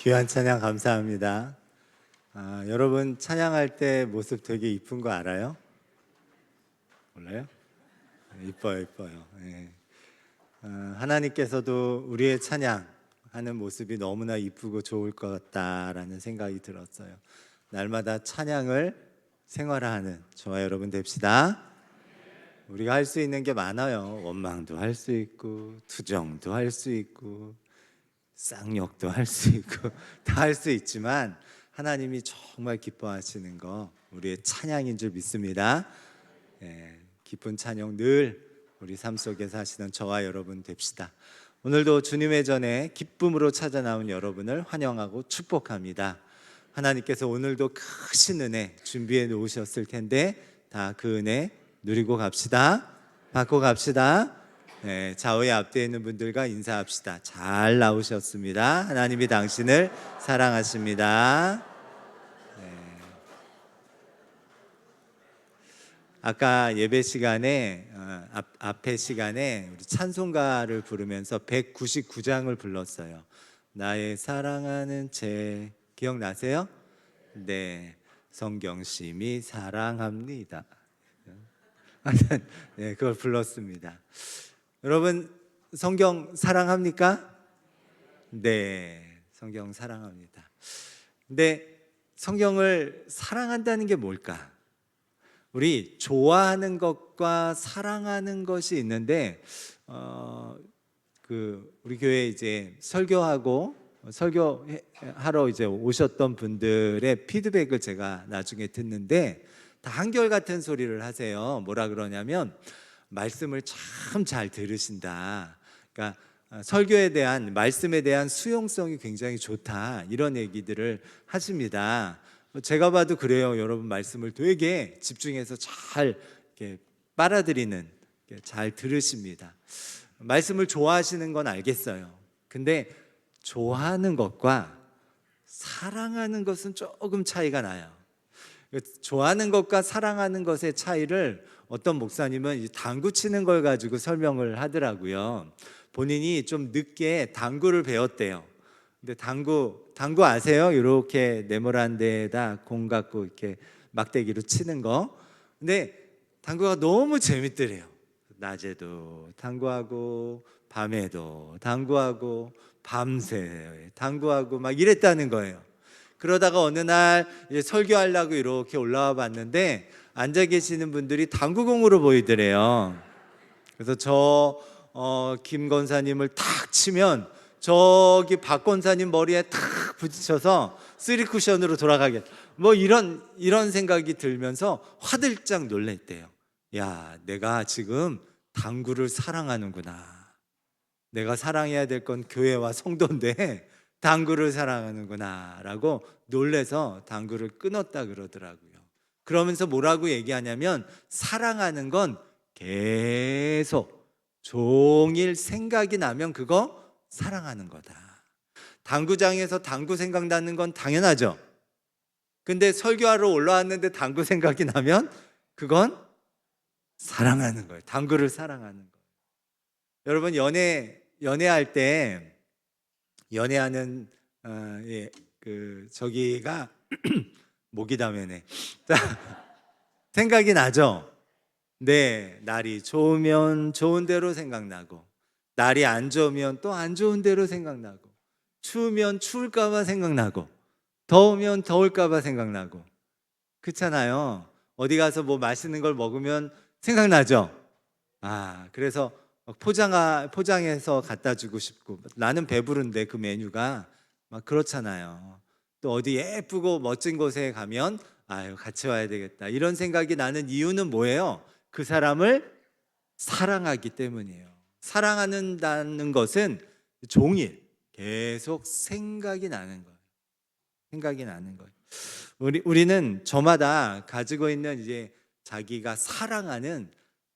귀한 찬양 감사합니다. 여러분 찬양할 때 모습 되게 이쁜 거 알아요? 몰라요? 이뻐요, 이뻐요. 예. 하나님께서도 우리의 찬양하는 모습이 너무나 이쁘고 좋을 것 같다라는 생각이 들었어요. 날마다 찬양을 생활화하는 저와 여러분 됩시다. 우리가 할 수 있는 게 많아요. 원망도 할 수 있고, 투정도 할 수 있고, 쌍욕도 할 수 있고 다 할 수 있지만 하나님이 정말 기뻐하시는 거 우리의 찬양인 줄 믿습니다. 기쁜 찬양 늘 우리 삶 속에서 하시는 저와 여러분 됩시다. 오늘도 주님의 전에 기쁨으로 찾아 나온 여러분을 환영하고 축복합니다. 하나님께서 오늘도 크신 은혜 준비해 놓으셨을 텐데 다 그 은혜 누리고 갑시다. 받고 갑시다. 좌우에 앞뒤에 있는 분들과 인사합시다. 잘 나오셨습니다. 하나님이 당신을 사랑하십니다. 아까 예배 시간에 앞에 시간에 우리 찬송가를 부르면서 199장을 불렀어요. 나의 사랑하는 제 기억나세요? 네, 성경심이 사랑합니다. 네, 그걸 불렀습니다. 여러분 성경 사랑합니까? 네, 성경 사랑합니다. 근데 성경을 사랑한다는 게 뭘까? 우리 좋아하는 것과 사랑하는 것이 있는데 우리 교회 이제 설교하러 이제 오셨던 분들의 피드백을 제가 나중에 듣는데 다 한결같은 소리를 하세요. 뭐라 그러냐면 말씀을 참 잘 들으신다. 그러니까 설교에 대한 말씀에 대한 수용성이 굉장히 좋다. 이런 얘기들을 하십니다. 제가 봐도 그래요. 여러분 말씀을 되게 집중해서 잘 이렇게 빨아들이는, 잘 들으십니다. 말씀을 좋아하시는 건 알겠어요. 근데 좋아하는 것과 사랑하는 것은 조금 차이가 나요. 좋아하는 것과 사랑하는 것의 차이를 어떤 목사님은 당구 치는 걸 가지고 설명을 하더라고요. 본인이 좀 늦게 당구를 배웠대요. 근데 당구 아세요? 이렇게 네모난 데에다 공 갖고 이렇게 막대기로 치는 거. 근데 당구가 너무 재밌더래요. 낮에도 당구하고 밤에도 당구하고 밤새 당구하고 막 이랬다는 거예요. 그러다가 어느 날 이제 설교하려고 이렇게 올라와 봤는데 앉아 계시는 분들이 당구공으로 보이더래요. 그래서 김 권사님을 탁 치면 저기 박 권사님 머리에 탁 부딪혀서 3쿠션으로 돌아가겠다. 뭐 이런 생각이 들면서 화들짝 놀랬대요. 야, 내가 지금 당구를 사랑하는구나. 내가 사랑해야 될 건 교회와 성도인데 당구를 사랑하는구나 라고 놀래서 당구를 끊었다 그러더라고요. 그러면서 뭐라고 얘기하냐면 사랑하는 건 계속 종일 생각이 나면 그거 사랑하는 거다. 당구장에서 당구 생각나는 건 당연하죠. 근데 설교하러 올라왔는데 당구 생각이 나면 그건 사랑하는 거예요. 당구를 사랑하는 거예요. 여러분 연애할 때 연애하는 저기가 모기다매네. 생각이 나죠? 네, 날이 좋으면 좋은 대로 생각나고 날이 안 좋으면 또 안 좋은 대로 생각나고 추우면 추울까 봐 생각나고 더우면 더울까 봐 생각나고 그렇잖아요. 어디 가서 뭐 맛있는 걸 먹으면 생각나죠? 그래서 포장해서 갖다 주고 싶고 나는 배부른데 그 메뉴가 막 그렇잖아요. 또 어디 예쁘고 멋진 곳에 가면 같이 와야 되겠다 이런 생각이 나는 이유는 뭐예요? 그 사람을 사랑하기 때문이에요. 사랑한다는 것은 종일 계속 생각이 나는 거예요. 생각이 나는 거예요. 우리는 저마다 가지고 있는 이제 자기가 사랑하는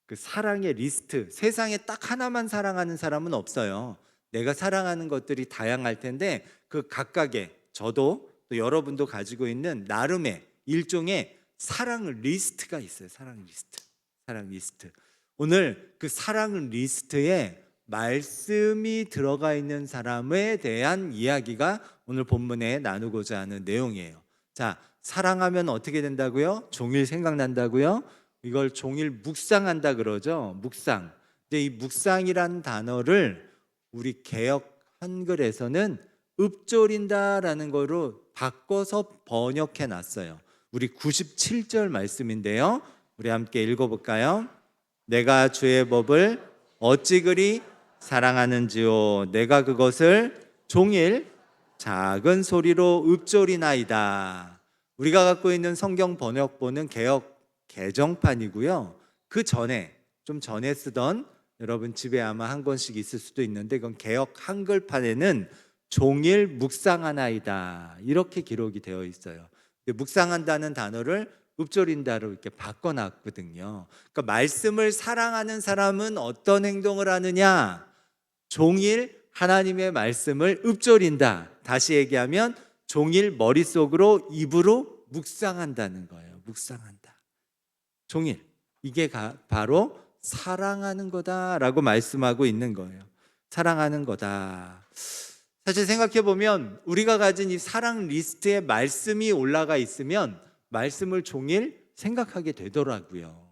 그 사랑의 리스트, 세상에 딱 하나만 사랑하는 사람은 없어요. 내가 사랑하는 것들이 다양할 텐데 그 각각의 저도 또 여러분도 가지고 있는 나름의 일종의 사랑 리스트가 있어요. 사랑 리스트. 오늘 그 사랑 리스트에 말씀이 들어가 있는 사람에 대한 이야기가 오늘 본문에 나누고자 하는 내용이에요. 자, 사랑하면 어떻게 된다고요? 종일 생각난다고요? 이걸 종일 묵상한다 그러죠. 묵상. 근데 이 묵상이란 단어를 우리 개역 한글에서는 읊조린다라는 거로 바꿔서 번역해 놨어요. 우리 97절 말씀인데요. 우리 함께 읽어볼까요? 내가 주의 법을 어찌 그리 사랑하는지요. 내가 그것을 종일 작은 소리로 읊조리나이다. 우리가 갖고 있는 성경 번역본은 개역 개정판이고요. 그 전에 좀 전에 쓰던 여러분 집에 아마 한 권씩 있을 수도 있는데 그건 개역 한글판에는 종일 묵상하나이다 이렇게 기록이 되어 있어요. 묵상한다는 단어를 읊조린다로 이렇게 바꿔놨거든요. 그러니까 말씀을 사랑하는 사람은 어떤 행동을 하느냐? 종일 하나님의 말씀을 읊조린다. 다시 얘기하면 종일 머릿속으로 입으로 묵상한다는 거예요. 묵상한다. 종일. 이게 바로 사랑하는 거다라고 말씀하고 있는 거예요. 사랑하는 거다. 사실 생각해 보면 우리가 가진 이 사랑 리스트에 말씀이 올라가 있으면 말씀을 종일 생각하게 되더라고요.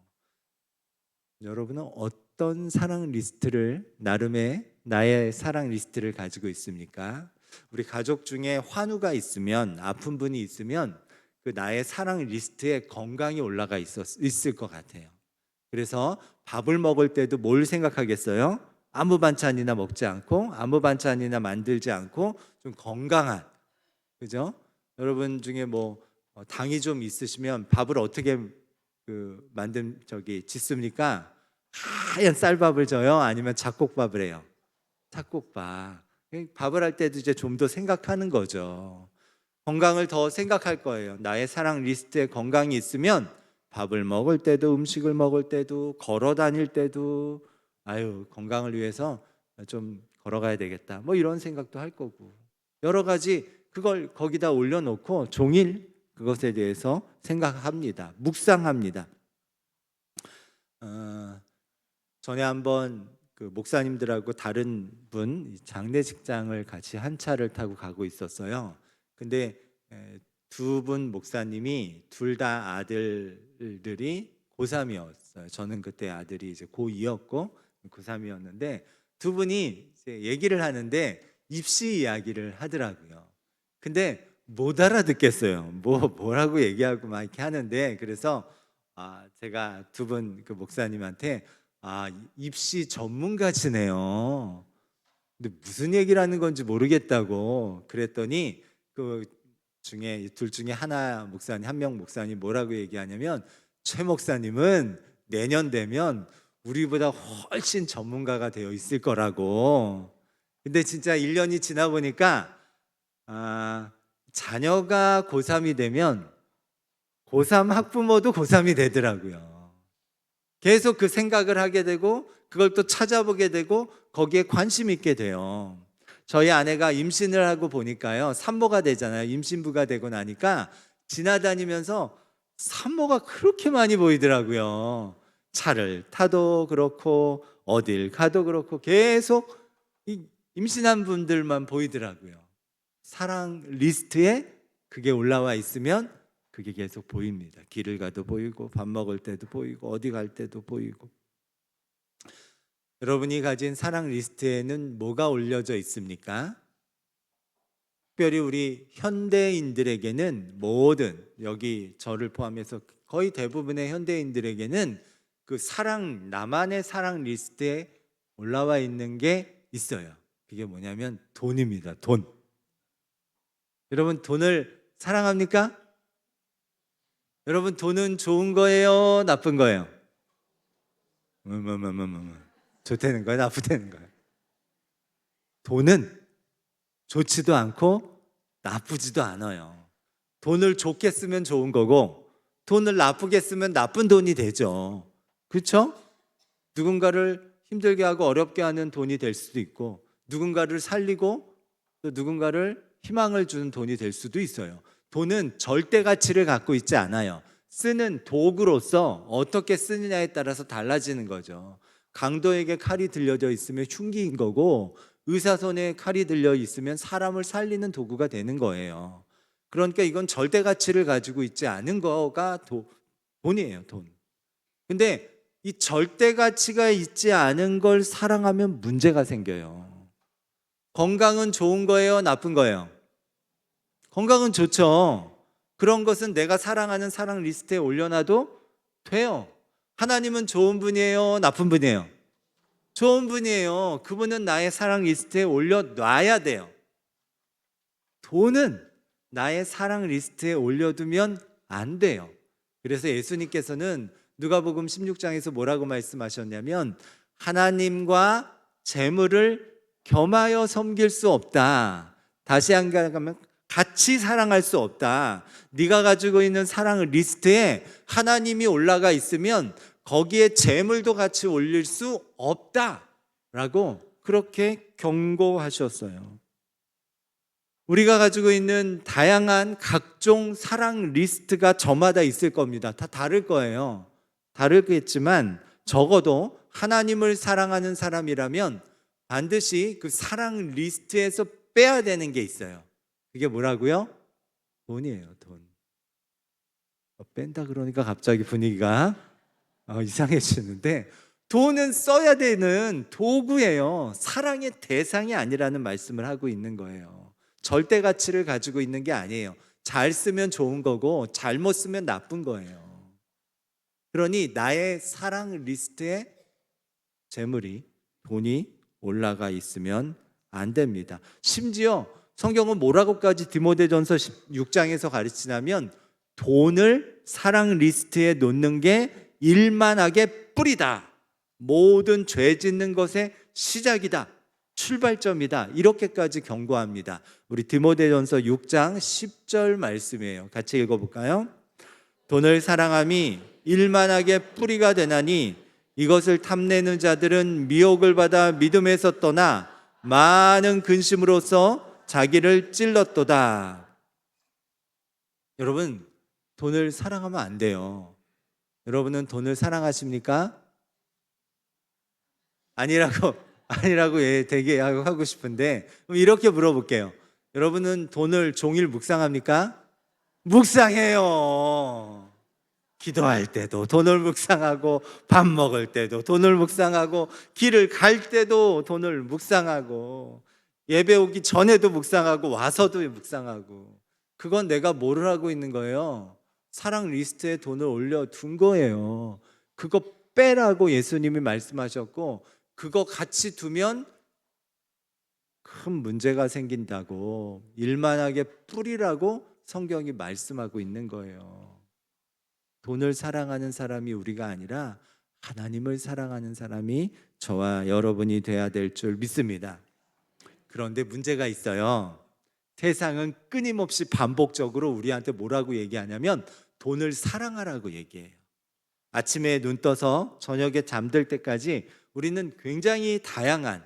여러분은 어떤 사랑 리스트를 나름의 나의 사랑 리스트를 가지고 있습니까? 우리 가족 중에 환우가 있으면 아픈 분이 있으면 그 나의 사랑 리스트에 건강이 올라가 있을 것 같아요. 그래서 밥을 먹을 때도 뭘 생각하겠어요? 아무 반찬이나 먹지 않고 아무 반찬이나 만들지 않고 좀 건강한, 그죠? 여러분 중에 뭐 당이 좀 있으시면 밥을 어떻게 짓습니까? 하얀 쌀밥을 져요? 아니면 잡곡밥을 해요? 잡곡밥. 밥을 할 때도 이제 좀 더 생각하는 거죠. 건강을 더 생각할 거예요. 나의 사랑 리스트에 건강이 있으면 밥을 먹을 때도 음식을 먹을 때도 걸어 다닐 때도 건강을 위해서 좀 걸어가야 되겠다. 뭐 이런 생각도 할 거고 여러 가지 그걸 거기다 올려놓고 종일 그것에 대해서 생각합니다. 묵상합니다. 전에 한번 그 목사님들하고 다른 분 장례식장을 같이 한 차를 타고 가고 있었어요. 근데 두 분 목사님이 둘 다 아들들이 고3이었어요. 저는 그때 아들이 이제 고2였고 고3이었는데 두 분이 이제 얘기를 하는데 입시 이야기를 하더라고요. 근데 못 알아듣겠어요. 뭐라고 얘기하고 막 이렇게 하는데 그래서 제가 두 분 그 목사님한테 입시 전문가시네요. 근데 무슨 얘기를 하는 건지 모르겠다고 그랬더니 그 중에 둘 중에 한 명 목사님 뭐라고 얘기하냐면 최 목사님은 내년 되면 우리보다 훨씬 전문가가 되어 있을 거라고. 근데 진짜 1년이 지나 보니까 자녀가 고3이 되면 고3 학부모도 고3이 되더라고요. 계속 그 생각을 하게 되고 그걸 또 찾아보게 되고 거기에 관심 있게 돼요. 저희 아내가 임신을 하고 보니까요, 산모가 되잖아요. 임신부가 되고 나니까 지나다니면서 산모가 그렇게 많이 보이더라고요. 차를 타도 그렇고 어딜 가도 그렇고 계속 이 임신한 분들만 보이더라고요. 사랑 리스트에 그게 올라와 있으면 그게 계속 보입니다. 길을 가도 보이고 밥 먹을 때도 보이고 어디 갈 때도 보이고. 여러분이 가진 사랑 리스트에는 뭐가 올려져 있습니까? 특별히 우리 현대인들에게는 모든 여기 저를 포함해서 거의 대부분의 현대인들에게는 그 나만의 사랑 리스트에 올라와 있는 게 있어요. 그게 뭐냐면 돈입니다. 돈. 여러분 돈을 사랑합니까? 여러분 돈은 좋은 거예요? 나쁜 거예요? 좋다는 거예요? 나쁘다는 거예요? 돈은 좋지도 않고 나쁘지도 않아요. 돈을 좋게 쓰면 좋은 거고 돈을 나쁘게 쓰면 나쁜 돈이 되죠. 그렇죠? 누군가를 힘들게 하고 어렵게 하는 돈이 될 수도 있고 누군가를 살리고 또 누군가를 희망을 주는 돈이 될 수도 있어요. 돈은 절대 가치를 갖고 있지 않아요. 쓰는 도구로서 어떻게 쓰느냐에 따라서 달라지는 거죠. 강도에게 칼이 들려져 있으면 흉기인 거고, 의사 손에 칼이 들려 있으면 사람을 살리는 도구가 되는 거예요. 그러니까 이건 절대 가치를 가지고 있지 않은 거가 돈이에요, 돈. 근데 이 절대 가치가 있지 않은 걸 사랑하면 문제가 생겨요. 건강은 좋은 거예요, 나쁜 거예요? 건강은 좋죠. 그런 것은 내가 사랑하는 사랑 리스트에 올려놔도 돼요. 하나님은 좋은 분이에요, 나쁜 분이에요? 좋은 분이에요. 그분은 나의 사랑 리스트에 올려놔야 돼요. 돈은 나의 사랑 리스트에 올려두면 안 돼요. 그래서 예수님께서는 누가복음 16장에서 뭐라고 말씀하셨냐면, 하나님과 재물을 겸하여 섬길 수 없다. 다시 한번 같이 사랑할 수 없다. 네가 가지고 있는 사랑 리스트에 하나님이 올라가 있으면 거기에 재물도 같이 올릴 수 없다라고 그렇게 경고하셨어요. 우리가 가지고 있는 다양한 각종 사랑 리스트가 저마다 있을 겁니다. 다 다를 거예요. 다르겠지만 적어도 하나님을 사랑하는 사람이라면 반드시 그 사랑 리스트에서 빼야 되는 게 있어요. 그게 뭐라고요? 돈이에요, 돈. 뺀다 그러니까 갑자기 분위기가 이상해지는데, 돈은 써야 되는 도구예요. 사랑의 대상이 아니라는 말씀을 하고 있는 거예요. 절대 가치를 가지고 있는 게 아니에요. 잘 쓰면 좋은 거고 잘못 쓰면 나쁜 거예요. 그러니 나의 사랑 리스트에 재물이, 돈이 올라가 있으면 안 됩니다. 심지어 성경은 뭐라고까지 디모데전서 6장에서 가르치냐면, 돈을 사랑 리스트에 놓는 게 일만하게 뿌리다. 모든 죄 짓는 것의 시작이다. 출발점이다. 이렇게까지 경고합니다. 우리 디모데전서 6장 10절 말씀이에요. 같이 읽어볼까요? 돈을 사랑함이 일만하게 뿌리가 되나니 이것을 탐내는 자들은 미혹을 받아 믿음에서 떠나 많은 근심으로써 자기를 찔렀도다. 여러분, 돈을 사랑하면 안 돼요. 여러분은 돈을 사랑하십니까? 아니라고 되게 하고 싶은데, 그럼 이렇게 물어볼게요. 여러분은 돈을 종일 묵상합니까? 묵상해요. 기도할 때도 돈을 묵상하고, 밥 먹을 때도 돈을 묵상하고, 길을 갈 때도 돈을 묵상하고, 예배 오기 전에도 묵상하고, 와서도 묵상하고. 그건 내가 뭐를 하고 있는 거예요? 사랑 리스트에 돈을 올려둔 거예요. 그거 빼라고 예수님이 말씀하셨고, 그거 같이 두면 큰 문제가 생긴다고, 일만하게 뿌리라고 성경이 말씀하고 있는 거예요. 돈을 사랑하는 사람이 우리가 아니라 하나님을 사랑하는 사람이 저와 여러분이 돼야 될 줄 믿습니다. 그런데 문제가 있어요. 세상은 끊임없이 반복적으로 우리한테 뭐라고 얘기하냐면 돈을 사랑하라고 얘기해요. 아침에 눈 떠서 저녁에 잠들 때까지 우리는 굉장히 다양한,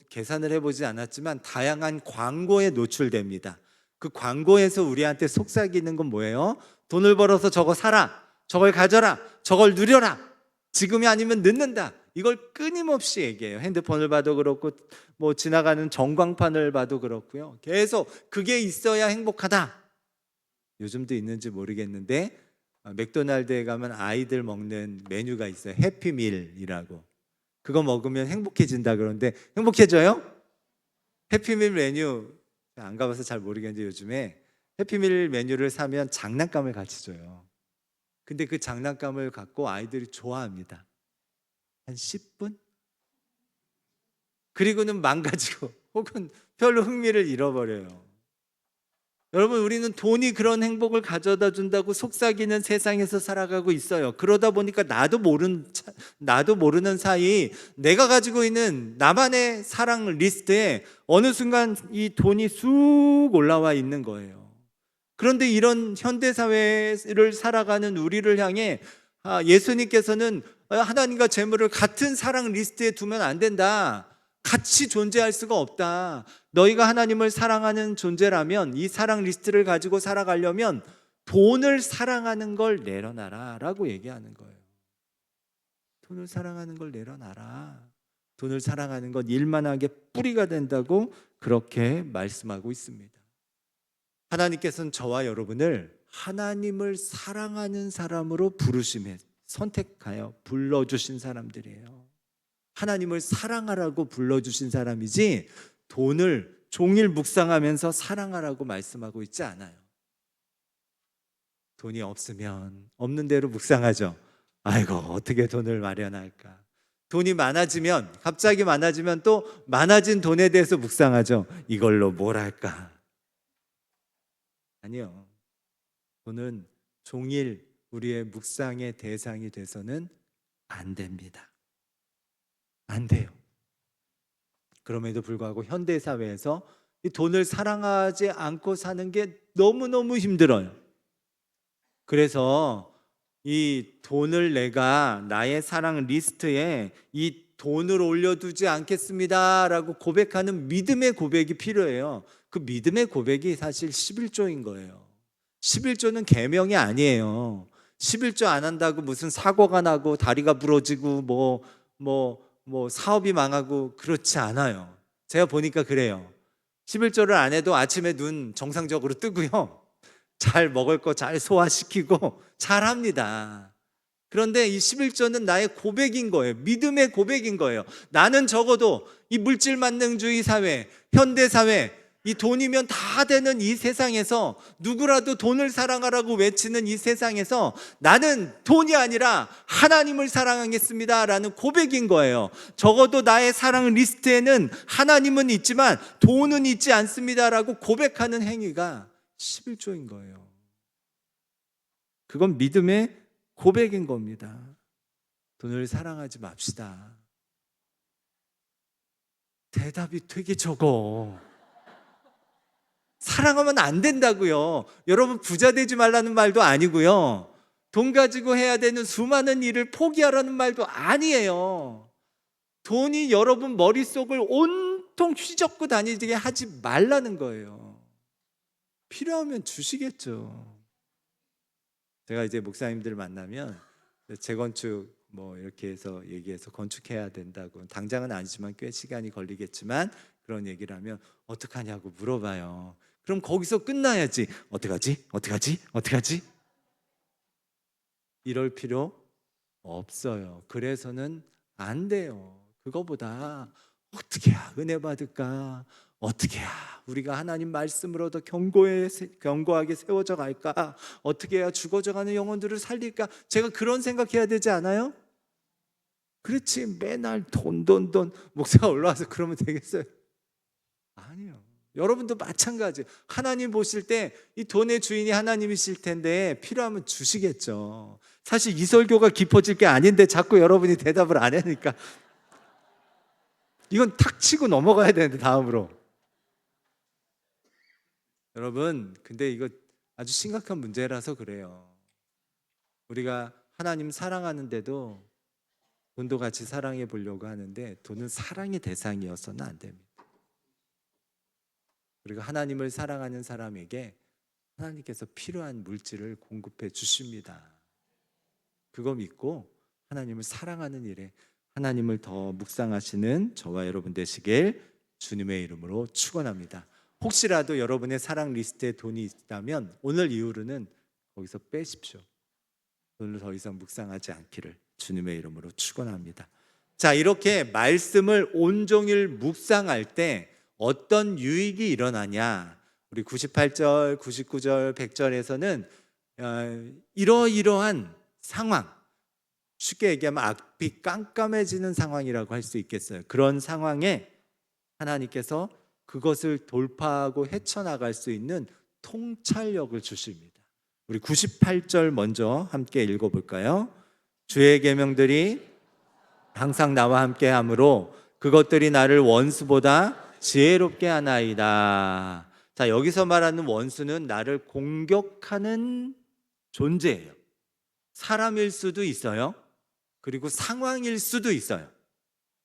계산을 해보지 않았지만 다양한 광고에 노출됩니다. 그 광고에서 우리한테 속삭이는 건 뭐예요? 돈을 벌어서 저거 사라, 저걸 가져라, 저걸 누려라, 지금이 아니면 늦는다. 이걸 끊임없이 얘기해요. 핸드폰을 봐도 그렇고, 지나가는 전광판을 봐도 그렇고요. 계속 그게 있어야 행복하다. 요즘도 있는지 모르겠는데 맥도날드에 가면 아이들 먹는 메뉴가 있어요. 해피밀이라고. 그거 먹으면 행복해진다 그러는데 행복해져요? 해피밀 메뉴 안 가봐서 잘 모르겠는데 요즘에 해피밀 메뉴를 사면 장난감을 같이 줘요. 근데 그 장난감을 갖고 아이들이 좋아합니다. 한 10분? 그리고는 망가지고 혹은 별로 흥미를 잃어버려요. 여러분, 우리는 돈이 그런 행복을 가져다 준다고 속삭이는 세상에서 살아가고 있어요. 그러다 보니까 나도 모르는 사이 내가 가지고 있는 나만의 사랑 리스트에 어느 순간 이 돈이 쑥 올라와 있는 거예요. 그런데 이런 현대사회를 살아가는 우리를 향해 예수님께서는 하나님과 재물을 같은 사랑 리스트에 두면 안 된다. 같이 존재할 수가 없다. 너희가 하나님을 사랑하는 존재라면 이 사랑 리스트를 가지고 살아가려면 돈을 사랑하는 걸 내려놔라 라고 얘기하는 거예요. 돈을 사랑하는 걸 내려놔라. 돈을 사랑하는 건 일만하게 뿌리가 된다고 그렇게 말씀하고 있습니다. 하나님께서는 저와 여러분을 하나님을 사랑하는 사람으로 부르심에 선택하여 불러주신 사람들이에요. 하나님을 사랑하라고 불러주신 사람이지 돈을 종일 묵상하면서 사랑하라고 말씀하고 있지 않아요. 돈이 없으면 없는 대로 묵상하죠. 아이고, 어떻게 돈을 마련할까? 돈이 많아지면, 갑자기 많아지면 또 많아진 돈에 대해서 묵상하죠. 이걸로 뭘 할까? 아니요. 돈은 종일 우리의 묵상의 대상이 돼서는 안 됩니다. 안 돼요. 그럼에도 불구하고 현대 사회에서 이 돈을 사랑하지 않고 사는 게 너무너무 힘들어요. 그래서 이 돈을 내가 나의 사랑 리스트에 이 돈을 올려두지 않겠습니다라고 고백하는 믿음의 고백이 필요해요. 그 믿음의 고백이 사실 11조인 거예요. 11조는 계명이 아니에요. 11조 안 한다고 무슨 사고가 나고 다리가 부러지고 사업이 망하고 그렇지 않아요. 제가 보니까 그래요. 11조를 안 해도 아침에 눈 정상적으로 뜨고요. 잘 먹을 거 잘 소화시키고 잘 합니다. 그런데 이 11조는 나의 고백인 거예요. 믿음의 고백인 거예요. 나는 적어도 이 물질 만능주의 사회, 현대 사회, 이 돈이면 다 되는 이 세상에서 누구라도 돈을 사랑하라고 외치는 이 세상에서 나는 돈이 아니라 하나님을 사랑하겠습니다 라는 고백인 거예요. 적어도 나의 사랑 리스트에는 하나님은 있지만 돈은 있지 않습니다 라고 고백하는 행위가 11조인 거예요. 그건 믿음의 고백인 겁니다. 돈을 사랑하지 맙시다. 대답이 되게 적어. 사랑하면 안 된다고요. 여러분 부자 되지 말라는 말도 아니고요. 돈 가지고 해야 되는 수많은 일을 포기하라는 말도 아니에요. 돈이 여러분 머릿속을 온통 휘젓고 다니게 하지 말라는 거예요. 필요하면 주시겠죠. 제가 이제 목사님들 만나면 재건축 이렇게 해서 얘기해서 건축해야 된다고, 당장은 아니지만 꽤 시간이 걸리겠지만 그런 얘기를 하면 어떡하냐고 물어봐요. 그럼 거기서 끝나야지. 어떡하지? 이럴 필요 없어요. 그래서는 안 돼요. 그거보다 어떻게 해야 은혜 받을까? 어떻게 해야 우리가 하나님 말씀으로 더 견고하게 세워져 갈까? 어떻게 해야 죽어져가는 영혼들을 살릴까? 제가 그런 생각해야 되지 않아요? 그렇지 맨날 돈 목사가 올라와서 그러면 되겠어요? 아니요. 여러분도 마찬가지. 하나님 보실 때 이 돈의 주인이 하나님이실 텐데 필요하면 주시겠죠. 사실 이 설교가 깊어질 게 아닌데 자꾸 여러분이 대답을 안 하니까 이건 탁 치고 넘어가야 되는데 다음으로. 여러분, 근데 이거 아주 심각한 문제라서 그래요. 우리가 하나님 사랑하는데도 돈도 같이 사랑해 보려고 하는데 돈은 사랑의 대상이어서는 안 됩니다. 우리가 하나님을 사랑하는 사람에게 하나님께서 필요한 물질을 공급해 주십니다. 그거 믿고 하나님을 사랑하는 일에 하나님을 더 묵상하시는 저와 여러분 되시길 주님의 이름으로 축원합니다. 혹시라도 여러분의 사랑 리스트에 돈이 있다면 오늘 이후로는 거기서 빼십시오. 돈을 더 이상 묵상하지 않기를 주님의 이름으로 축원합니다. 자, 이렇게 말씀을 온종일 묵상할 때 어떤 유익이 일어나냐? 우리 98절, 99절, 100절에서는 이러이러한 상황, 쉽게 얘기하면 앞이 깜깜해지는 상황이라고 할 수 있겠어요. 그런 상황에 하나님께서 그것을 돌파하고 헤쳐나갈 수 있는 통찰력을 주십니다. 우리 98절 먼저 함께 읽어볼까요? 주의 계명들이 항상 나와 함께 함으로 그것들이 나를 원수보다 지혜롭게 하나이다. 자, 여기서 말하는 원수는 나를 공격하는 존재예요. 사람일 수도 있어요. 그리고 상황일 수도 있어요.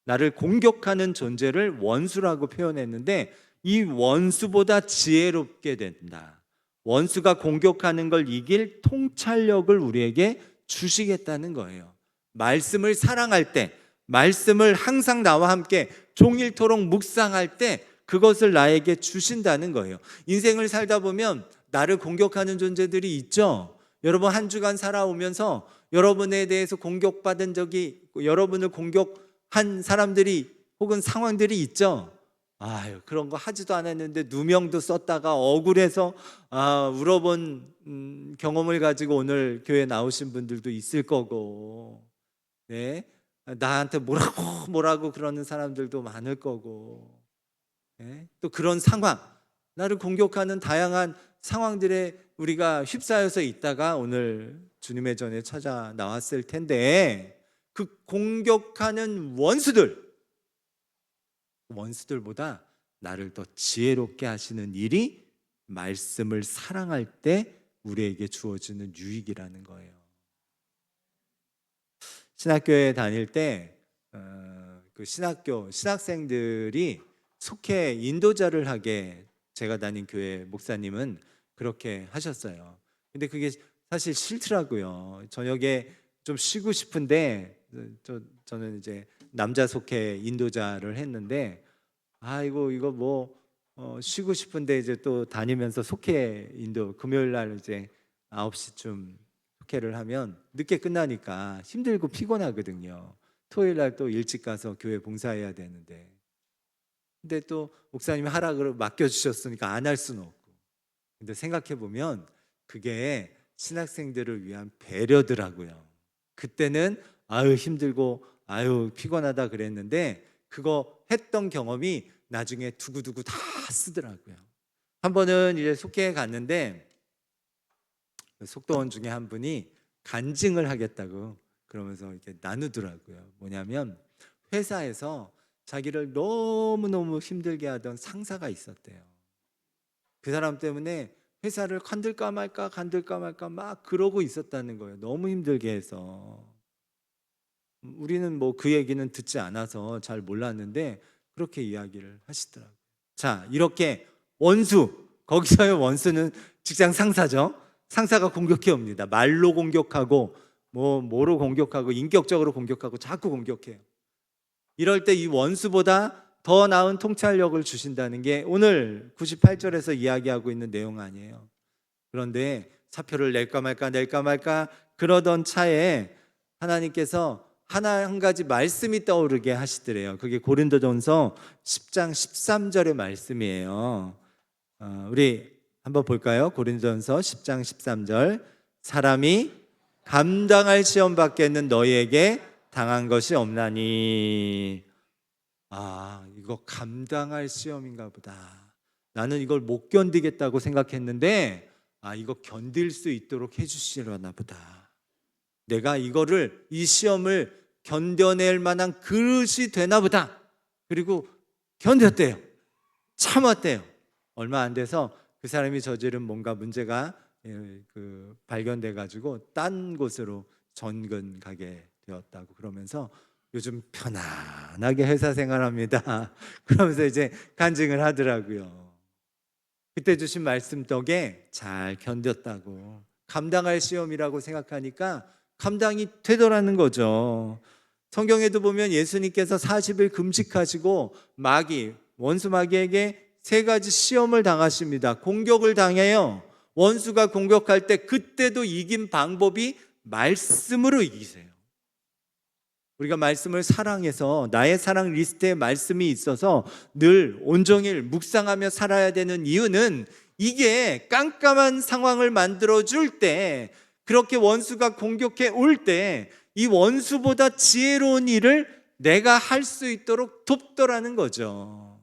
나를 공격하는 존재를 원수라고 표현했는데 이 원수보다 지혜롭게 된다. 원수가 공격하는 걸 이길 통찰력을 우리에게 주시겠다는 거예요. 말씀을 사랑할 때, 말씀을 항상 나와 함께 종일토록 묵상할 때 그것을 나에게 주신다는 거예요. 인생을 살다 보면 나를 공격하는 존재들이 있죠. 여러분 한 주간 살아오면서 여러분에 대해서 공격받은 적이 있고 여러분을 공격한 사람들이 혹은 상황들이 있죠. 아유, 그런 거 하지도 않았는데 누명도 썼다가 억울해서 울어본 경험을 가지고 오늘 교회 나오신 분들도 있을 거고, 네, 나한테 뭐라고 그러는 사람들도 많을 거고, 네? 또 그런 상황, 나를 공격하는 다양한 상황들에 우리가 휩싸여서 있다가 오늘 주님의 전에 찾아 나왔을 텐데, 그 공격하는 원수들보다 나를 더 지혜롭게 하시는 일이 말씀을 사랑할 때 우리에게 주어지는 유익이라는 거예요. 신학교에 다닐 때 그 신학생들이 속해 인도자를 하게, 제가 다닌 교회 목사님은 그렇게 하셨어요. 근데 그게 사실 싫더라고요. 저녁에 좀 쉬고 싶은데 저는 이제 남자 속해 인도자를 했는데, 이거 뭐 쉬고 싶은데 이제 또 다니면서 속해 인도 금요일 날 이제 9시쯤 속해를 하면 늦게 끝나니까 힘들고 피곤하거든요. 토요일 날 또 일찍 가서 교회 봉사해야 되는데, 근데 또 목사님이 하라고 맡겨주셨으니까 안 할 수는 없고. 근데 생각해 보면 그게 신학생들을 위한 배려더라고요. 그때는 힘들고 피곤하다 그랬는데 그거 했던 경험이 나중에 두고두고 다 쓰더라고요. 한 번은 이제 속회에 갔는데 속도원 중에 한 분이 간증을 하겠다고 그러면서 이렇게 나누더라고요. 뭐냐면 회사에서 자기를 너무너무 힘들게 하던 상사가 있었대요. 그 사람 때문에 회사를 간들까 말까 막 그러고 있었다는 거예요. 너무 힘들게 해서. 우리는 뭐 그 얘기는 듣지 않아서 잘 몰랐는데 그렇게 이야기를 하시더라고요. 자, 이렇게 거기서의 원수는 직장 상사죠. 상사가 공격해 옵니다. 말로 공격하고 뭐로 공격하고 인격적으로 공격하고 자꾸 공격해요. 이럴 때 이 원수보다 더 나은 통찰력을 주신다는 게 오늘 98절에서 이야기하고 있는 내용 아니에요. 그런데 사표를 낼까 말까 그러던 차에 하나님께서 한 가지 말씀이 떠오르게 하시더래요. 그게 고린도전서 10장 13절의 말씀이에요. 우리 한번 볼까요? 고린도전서 10장 13절. 사람이 감당할 시험 밖에는 너희에게 당한 것이 없나니. 이거 감당할 시험인가 보다. 나는 이걸 못 견디겠다고 생각했는데 이거 견딜 수 있도록 해주시려나 보다. 내가 이 시험을 견뎌낼 만한 그릇이 되나 보다. 그리고 견뎠대요. 참았대요. 얼마 안 돼서 그 사람이 저지른 뭔가 문제가 발견돼 가지고 딴 곳으로 전근 가게 되었다고 그러면서 요즘 편안하게 회사 생활합니다. 그러면서 이제 간증을 하더라고요. 그때 주신 말씀 덕에 잘 견뎠다고. 감당할 시험이라고 생각하니까 감당이 되더라는 거죠. 성경에도 보면 예수님께서 40일 금식하시고 원수 마귀에게 3가지 시험을 당하십니다. 공격을 당해요. 원수가 공격할 때 그때도 이긴 방법이 말씀으로 이기세요. 우리가 말씀을 사랑해서 나의 사랑 리스트에 말씀이 있어서 늘 온종일 묵상하며 살아야 되는 이유는 이게 깜깜한 상황을 만들어줄 때, 그렇게 원수가 공격해 올 때 이 원수보다 지혜로운 일을 내가 할 수 있도록 돕더라는 거죠.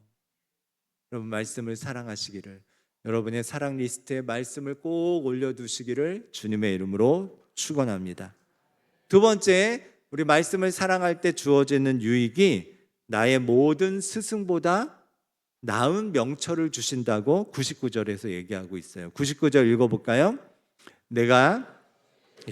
여러분 말씀을 사랑하시기를, 여러분의 사랑 리스트에 말씀을 꼭 올려두시기를 주님의 이름으로 축원합니다. 두 번째, 우리 말씀을 사랑할 때 주어지는 유익이 나의 모든 스승보다 나은 명철을 주신다고 99절에서 얘기하고 있어요. 99절 읽어볼까요? 내가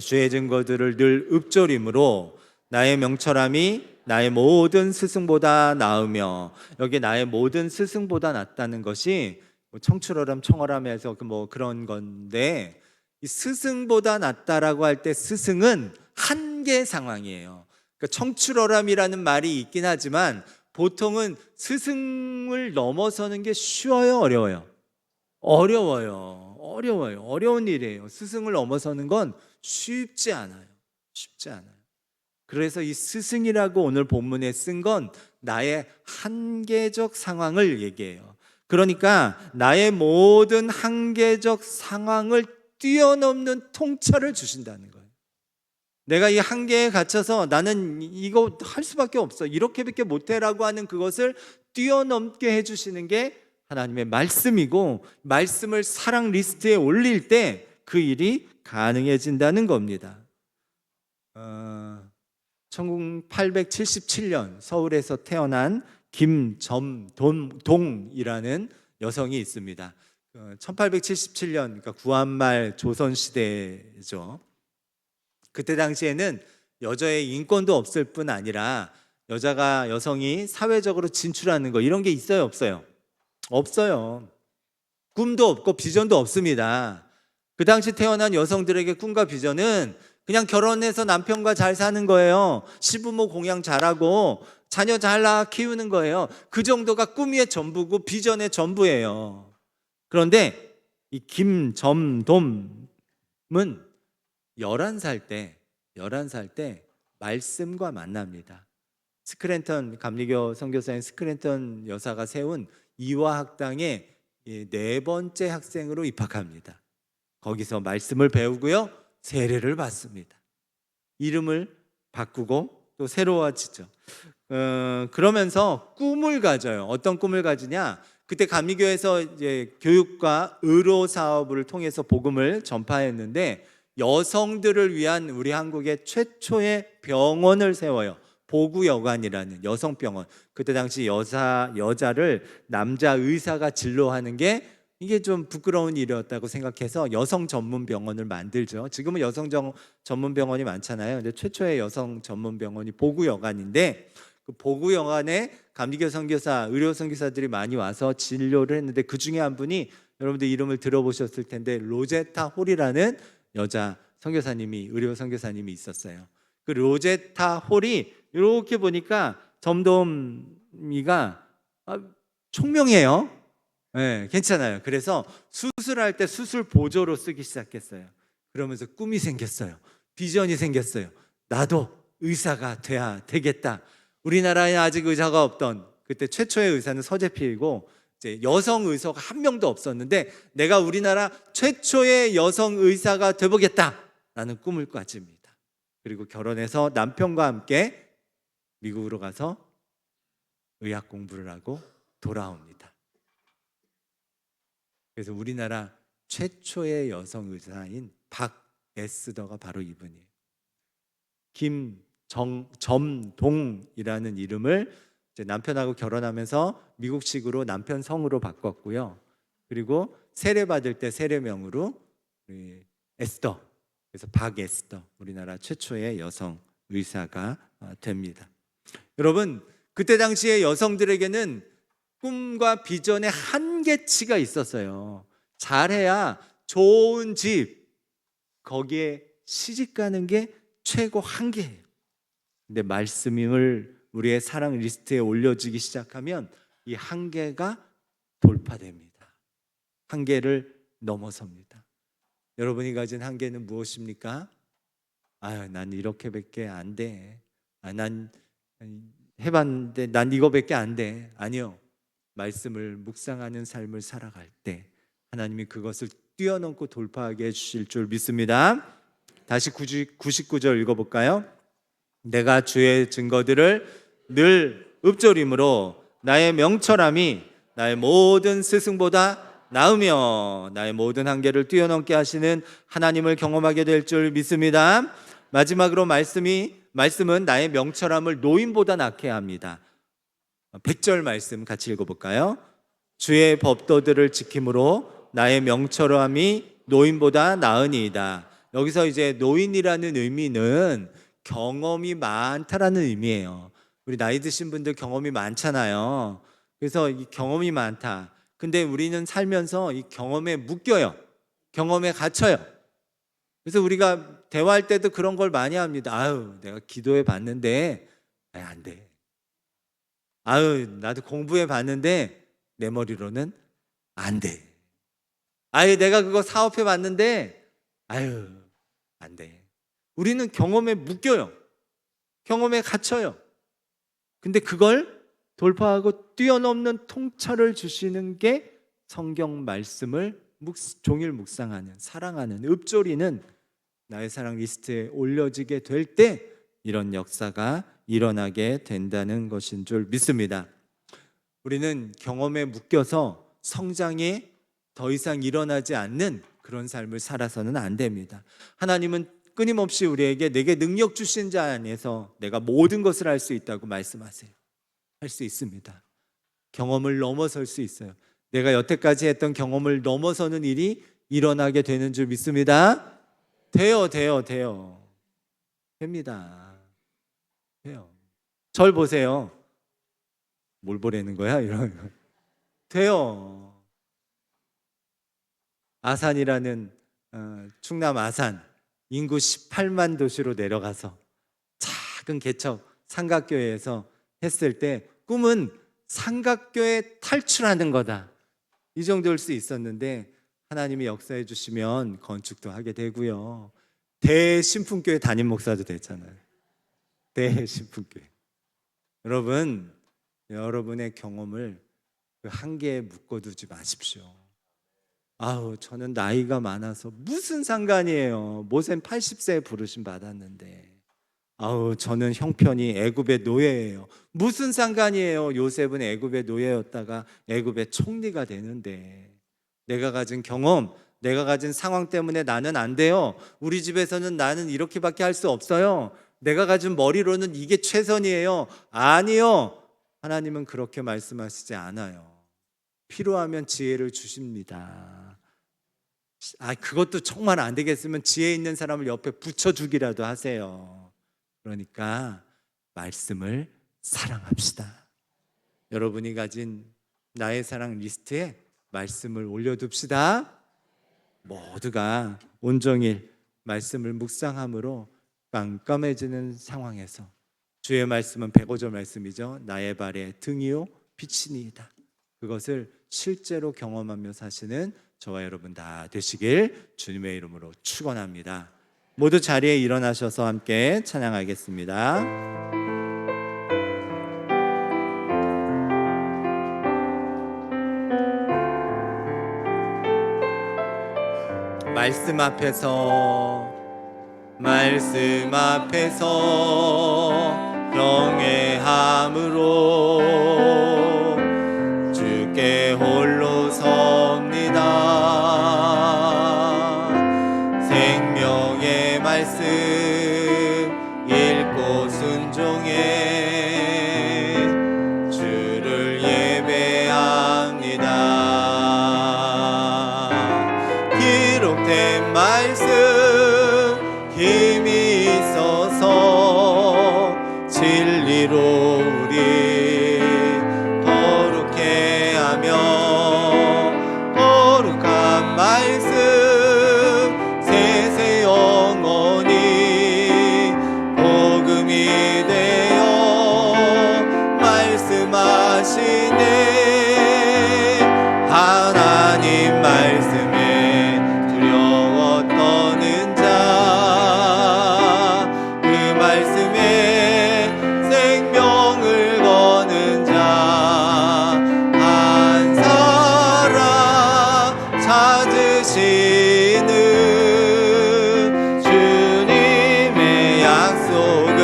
주의 증거들을 늘 읊조림으로 나의 명철함이 나의 모든 스승보다 나으며, 여기 나의 모든 스승보다 낫다는 것이 청출어람 청어람에서 그런 건데, 이 스승보다 낫다라고 할 때 스승은 한계 상황이에요. 그러니까 청출어람이라는 말이 있긴 하지만 보통은 스승을 넘어서는 게 쉬워요, 어려워요? 어려워요. 어려운 일이에요. 스승을 넘어서는 건 쉽지 않아요. 쉽지 않아요. 그래서 이 스승이라고 오늘 본문에 쓴 건 나의 한계적 상황을 얘기해요. 그러니까 나의 모든 한계적 상황을 뛰어넘는 통찰을 주신다는 거예요. 내가 이 한계에 갇혀서 나는 이거 할 수밖에 없어, 이렇게밖에 못해라고 하는 그것을 뛰어넘게 해주시는 게 하나님의 말씀이고, 말씀을 사랑 리스트에 올릴 때 그 일이 가능해진다는 겁니다. 1877년 서울에서 태어난 김점동이라는 여성이 있습니다. 1877년, 그러니까 구한말 조선시대죠. 그때 당시에는 여자의 인권도 없을 뿐 아니라 여성이 사회적으로 진출하는 거, 이런 게 있어요, 없어요? 없어요. 꿈도 없고 비전도 없습니다. 그 당시 태어난 여성들에게 꿈과 비전은 그냥 결혼해서 남편과 잘 사는 거예요. 시부모 공양 잘하고 자녀 잘 낳아 키우는 거예요. 그 정도가 꿈의 전부고 비전의 전부예요. 그런데 이 김점돔은 11살 때 말씀과 만납니다. 스크랜턴, 감리교 선교사인 스크랜턴 여사가 세운 이화학당에 4번째 학생으로 입학합니다. 거기서 말씀을 배우고요, 세례를 받습니다. 이름을 바꾸고 또 새로워지죠. 그러면서 꿈을 가져요. 어떤 꿈을 가지냐? 그때 감리교에서 이제 교육과 의료 사업을 통해서 복음을 전파했는데, 여성들을 위한 우리 한국의 최초의 병원을 세워요. 보구여관이라는 여성병원. 그때 당시 여자를 남자 의사가 진료하는 게 이게 좀 부끄러운 일이었다고 생각해서 여성 전문 병원을 만들죠. 지금은 여성 전문 병원이 많잖아요. 근데 최초의 여성 전문 병원이 보구여관인데, 그 보구여관에 감리교 선교사, 의료 선교사들이 많이 와서 진료를 했는데, 그 중에 한 분이 여러분들 이름을 들어보셨을 텐데 로제타 홀이라는 여자 선교사님이, 의료 선교사님이 있었어요. 그 로제타 홀이 이렇게 보니까 점돔이가 총명해요. 네, 괜찮아요. 그래서 수술할 때 수술 보조로 쓰기 시작했어요. 그러면서 꿈이 생겼어요. 비전이 생겼어요. 나도 의사가 돼야 되겠다. 우리나라에 아직 의사가 없던, 그때 최초의 의사는 서재필이고 이제 여성 의사가 한 명도 없었는데, 내가 우리나라 최초의 여성 의사가 되보겠다라는 꿈을 가집니다. 그리고 결혼해서 남편과 함께 미국으로 가서 의학 공부를 하고 돌아옵니다. 그래서 우리나라 최초의 여성 의사인 박에스더가 바로 이분이에요. 김점동이라는 이름을 이제 남편하고 결혼하면서 미국식으로 남편 성으로 바꿨고요. 그리고 세례 받을 때 세례명으로 에스더, 그래서 박에스더, 우리나라 최초의 여성 의사가 됩니다. 여러분, 그때 당시에 여성들에게는 꿈과 비전의 한계치가 있었어요. 잘해야 좋은 집, 거기에 시집 가는 게 최고 한계예요. 근데 말씀을 우리의 사랑 리스트에 올려지기 시작하면 이 한계가 돌파됩니다. 한계를 넘어섭니다. 여러분이 가진 한계는 무엇입니까? 난 이렇게밖에 안 돼. 난 해봤는데 난 이거밖에 안 돼. 아니요. 말씀을 묵상하는 삶을 살아갈 때 하나님이 그것을 뛰어넘고 돌파하게 해주실 줄 믿습니다. 다시 99절 읽어볼까요? 내가 주의 증거들을 늘 읊조림으로 나의 명철함이 나의 모든 스승보다 나으며 나의 모든 한계를 뛰어넘게 하시는 하나님을 경험하게 될 줄 믿습니다. 마지막으로 말씀은 나의 명철함을 노인보다 낫게 합니다. 100절 말씀 같이 읽어볼까요? 주의 법도들을 지킴으로 나의 명철함이 노인보다 나으니이다. 여기서 이제 노인이라는 의미는 경험이 많다라는 의미예요. 우리 나이 드신 분들 경험이 많잖아요. 그래서 이 경험이 많다. 근데 우리는 살면서 이 경험에 묶여요. 경험에 갇혀요. 그래서 우리가 대화할 때도 그런 걸 많이 합니다. 아유, 내가 기도해 봤는데 안 돼. 아유, 나도 공부해 봤는데 내 머리로는 안 돼. 아유, 내가 그거 사업해 봤는데 아유, 안 돼. 우리는 경험에 묶여요. 경험에 갇혀요. 근데 그걸 돌파하고 뛰어넘는 통찰을 주시는 게 성경 말씀을 종일 묵상하는, 사랑하는 읊조리는 나의 사랑 리스트에 올려지게 될 때 이런 역사가 일어나게 된다는 것인 줄 믿습니다. 우리는 경험에 묶여서 성장이 더 이상 일어나지 않는 그런 삶을 살아서는 안 됩니다. 하나님은 끊임없이 우리에게 내게 능력 주신 자 안에서 내가 모든 것을 할 수 있다고 말씀하세요. 할 수 있습니다. 경험을 넘어설 수 있어요. 내가 여태까지 했던 경험을 넘어서는 일이 일어나게 되는 줄 믿습니다. 됩니다. 돼요. 절 보세요. 뭘 보라는 거야? 이런 거. 돼요. 아산이라는 충남 아산 인구 18만 도시로 내려가서 작은 개척 삼각교회에서 했을 때 꿈은 삼각교회 탈출하는 거다. 이 정도일 수 있었는데 하나님이 역사해 주시면 건축도 하게 되고요. 대신풍교회 담임 목사도 됐잖아요. 대신풍교회. 여러분, 여러분의 경험을 그 한계에 묶어두지 마십시오. 아우, 저는 나이가 많아서 무슨 상관이에요. 모세는 80세에 부르심 받았는데. 아우, 저는 형편이 애굽의 노예예요. 무슨 상관이에요. 요셉은 애굽의 노예였다가 애굽의 총리가 되는데. 내가 가진 경험, 내가 가진 상황 때문에 나는 안 돼요. 우리 집에서는 나는 이렇게밖에 할 수 없어요. 내가 가진 머리로는 이게 최선이에요. 아니요. 하나님은 그렇게 말씀하시지 않아요. 필요하면 지혜를 주십니다. 그것도 정말 안 되겠으면 지혜 있는 사람을 옆에 붙여주기라도 하세요. 그러니까 말씀을 사랑합시다. 여러분이 가진 나의 사랑 리스트에 말씀을 올려둡시다. 모두가 온종일 말씀을 묵상함으로 깜깜해지는 상황에서 주의 말씀은 105절 말씀이죠. 나의 발에 등이요 빛이니이다. 그것을 실제로 경험하며 사시는 저와 여러분 다 되시길 주님의 이름으로 축원합니다. 모두 자리에 일어나셔서 함께 찬양하겠습니다. 말씀 앞에서 경외함으로 주께 홀로 섭니다. 생명의 말씀 읽고 순종해 주를 예배합니다. 기록된 말씀 힘이 있어서 진리로 우리 거룩해 하며 거룩한 말씀 세세 영원히 복음이 되어 말씀하시네. 하나님 말씀에 두려워 떠는 자, 그 말씀에 생명을 거는 자, 한 사람 찾으시는 주님의 약속을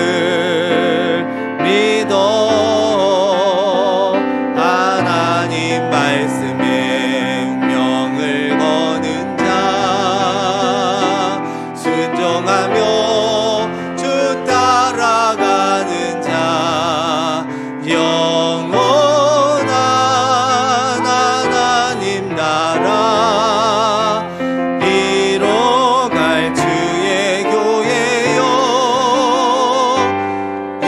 믿어 하나님 말씀에 운명을 거는 자, 순종하며 주 따라가는 자, 영원한 하나님 나라 이뤄갈 주의 교회요. 이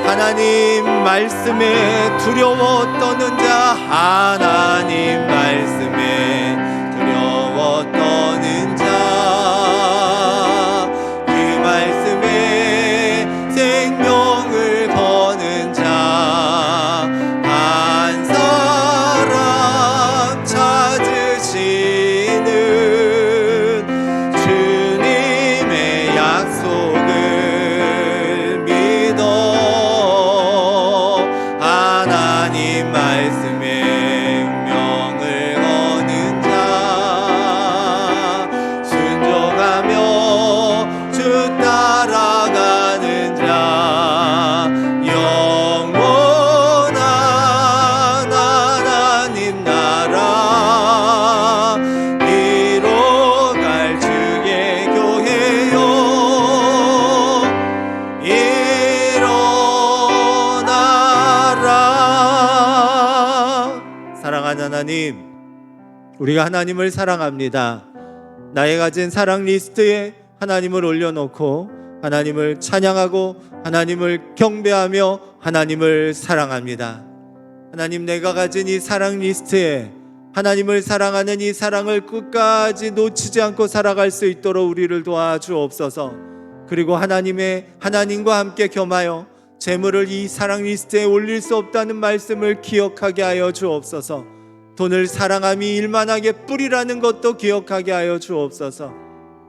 하나님 말씀에 두려워 떠는 자, 하나님 말씀에 두려워 떠는 자, 하나님, 우리가 하나님을 사랑합니다. 나의 가진 사랑 리스트에 하나님을 올려놓고 하나님을 찬양하고 하나님을 경배하며 하나님을 사랑합니다. 하나님, 내가 가진 이 사랑 리스트에 하나님을 사랑하는 이 사랑을 끝까지 놓치지 않고 살아갈 수 있도록 우리를 도와주옵소서. 그리고 하나님과 함께 겸하여 재물을 이 사랑 리스트에 올릴 수 없다는 말씀을 기억하게 하여 주옵소서. 돈을 사랑함이 일만하게 뿌리라는 것도 기억하게 하여 주옵소서.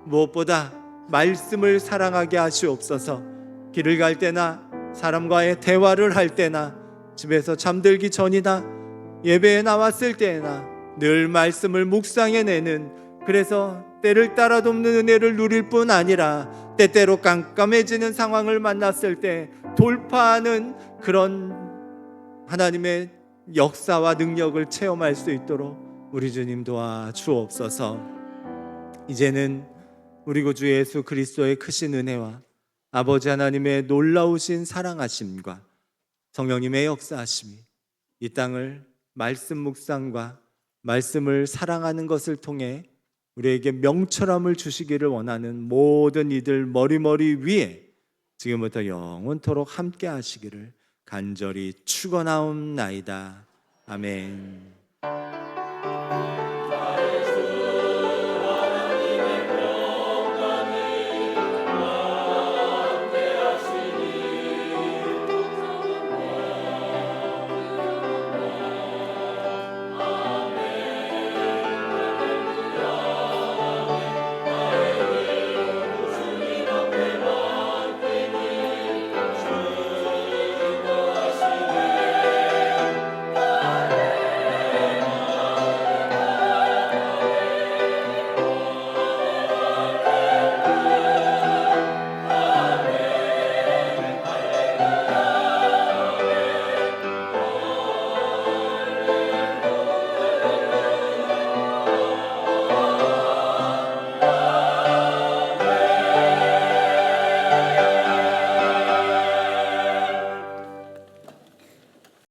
무엇보다 말씀을 사랑하게 하시옵소서. 길을 갈 때나 사람과의 대화를 할 때나 집에서 잠들기 전이나 예배에 나왔을 때나 늘 말씀을 묵상해내는, 그래서 때를 따라 돕는 은혜를 누릴 뿐 아니라 때때로 깜깜해지는 상황을 만났을 때 돌파하는 그런 하나님의 역사와 능력을 체험할 수 있도록 우리 주님 도와주옵소서. 이제는 우리 구주 예수 그리스도의 크신 은혜와 아버지 하나님의 놀라우신 사랑하심과 성령님의 역사하심이 이 땅을 말씀 묵상과 말씀을 사랑하는 것을 통해 우리에게 명철함을 주시기를 원하는 모든 이들 머리머리 위에 지금부터 영원토록 함께 하시기를 간절히 축원하옵나이다. 아멘.